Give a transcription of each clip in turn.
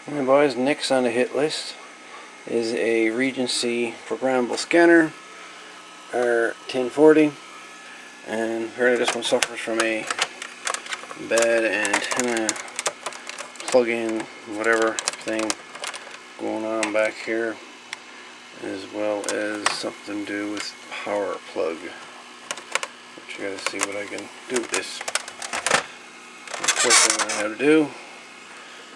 Alright boys, next on the hit list is a Regency programmable scanner, R1040, and apparently this one suffers from a bad antenna plug-in whatever thing going on back here, as well as something to do with power plug, which you gotta see what I can do with this. The first thing I have to do,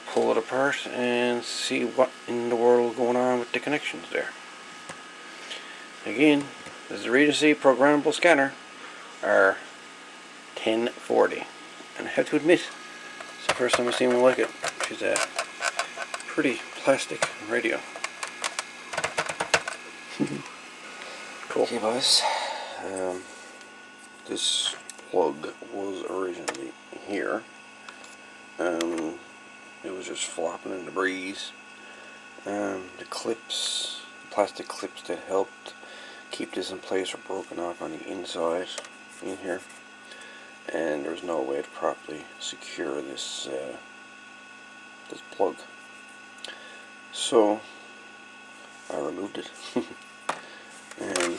pull it apart and see what in the world is going on with the connections there. Again, this is a Regency programmable scanner, R1040, and I have to admit, it's the first time I've seen one like it. She's a pretty plastic radio. Cool. Okay boys, this plug was originally here. It was just flopping in the breeze. The clips, the plastic clips that helped keep this in place were broken off on the inside in here, and there was no way to properly secure this this plug. So I removed it and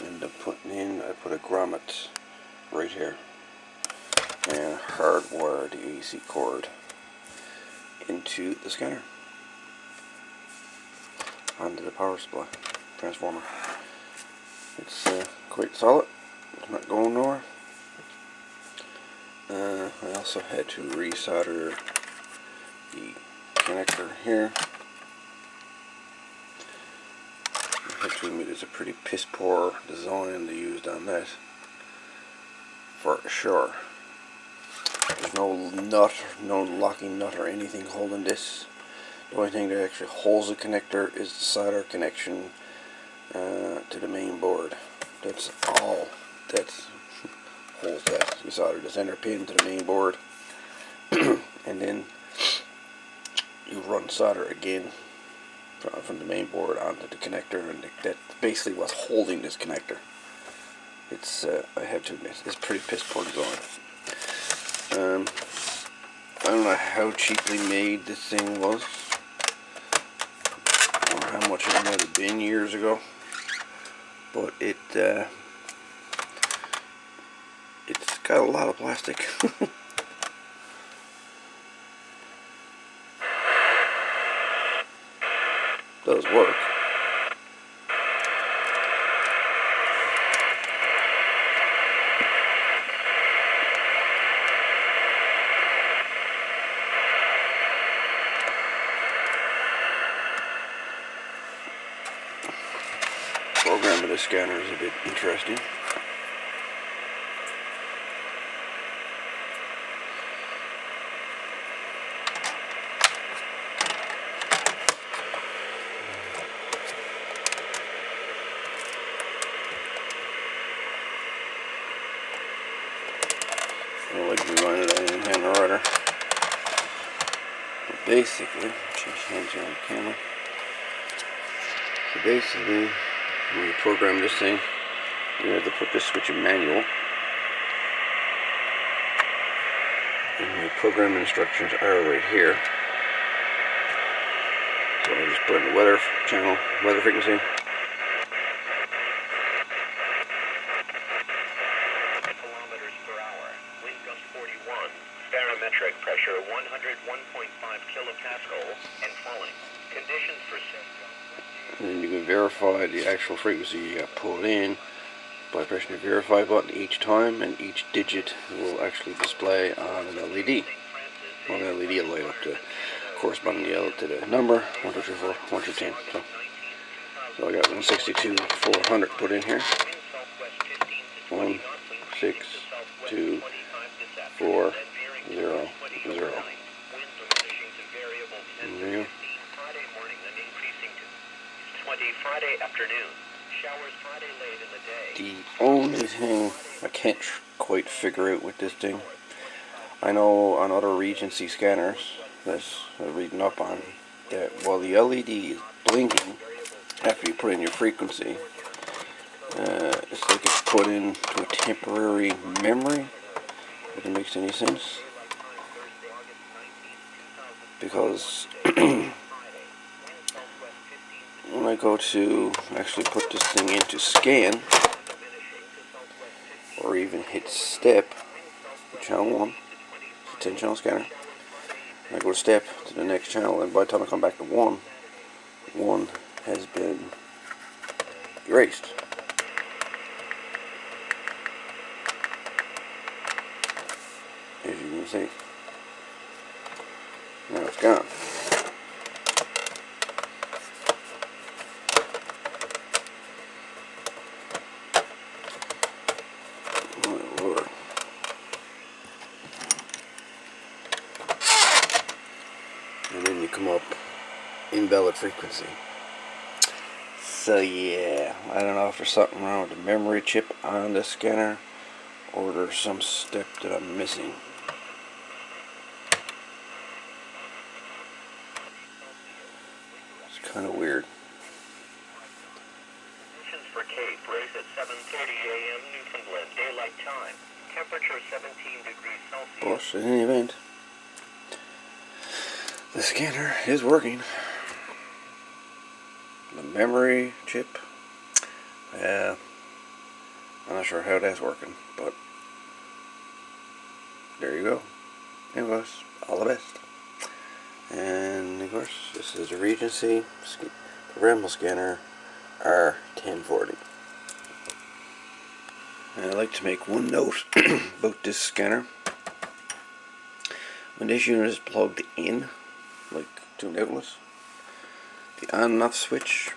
ended up putting in, I put a grommet right here and hardwired the AC cord into the scanner onto the power supply transformer. It's quite solid, it's not going nowhere. I also had to resolder the connector here. I have to admit, it's a pretty piss poor design they used on that, for sure. There's no nut, no locking nut or anything holding this. The only thing that actually holds the connector is the solder connection to the main board. That's all that holds that. You solder the center pin to the main board, and then you run solder again from the main board onto the connector, and that's basically what's holding this connector. It's I have to admit, it's pretty piss poor design. I don't know how cheaply made this thing was, or how much it might have been years ago, but it's got a lot of plastic. Does work. Programming the scanner is a bit interesting. I like the design of that antenna rudder. But basically, change hands here on the camera. So basically, when you program this thing, you have to put this switch in manual, and the program instructions are right here. So I just put in the weather channel, weather frequency. Kilometers per hour, wind gust 41, barometric pressure 101.5 kilopascals and falling. Conditions for And then you can verify the actual frequency you got pulled in by pressing the verify button each time, and each digit will actually display on an LED. Well, the LED will light up the corresponding to the number 1, 2, 3, 4, 1 through 10. So I got 162,400 put in here. 1, 6, 2, 4, 0, 0. And there you go. Friday afternoon. Showers Friday late in the day. The only thing I can't quite figure out with this thing, I know on other Regency scanners that I'm reading up on, that while the LED is blinking after you put in your frequency, it's like it's put into a temporary memory, if it makes any sense. Because when I go to actually put this thing into scan, or even hit step, channel 1, it's a 10 channel scanner, and I go to step to the next channel, and by the time I come back to 1, 1 has been erased. As you can see. Now it's gone. Oh, Lord. And then you come up invalid frequency. So yeah, I don't know if there's something wrong with the memory chip on the scanner, or there's some step that I'm missing. It's kind of weird. Conditions for Cape, race at 7:30 a.m. Newfoundland Daylight Time. Temperature 17 degrees Celsius. But in any event, the scanner is working. The memory chip, I'm not sure how that's working, but there you go. Anyways, all the best. And of course, this is a Regency programmable scanner R1040. And I'd like to make one note about this scanner. When this unit is plugged in, like to an outlet, the on and off switch,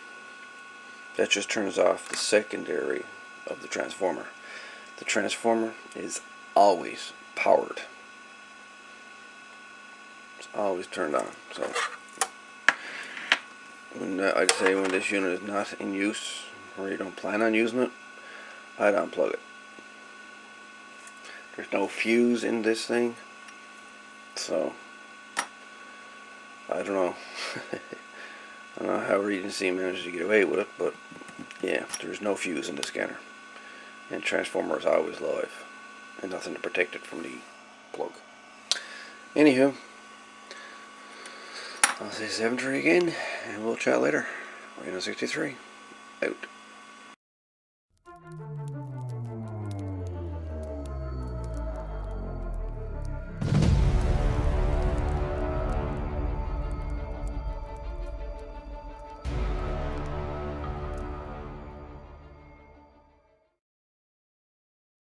that just turns off the secondary of the transformer. The transformer is always powered. It's always turned on. So when I'd say when this unit is not in use, or you don't plan on using it, I'd unplug it. There's no fuse in this thing, so I don't know. I don't know how Regency managed to get away with it, but yeah, there's no fuse in the scanner. And transformer is always live, and nothing to protect it from the plug. Anywho, I'll say 7-3 again, and we'll chat later. Reno 63, out.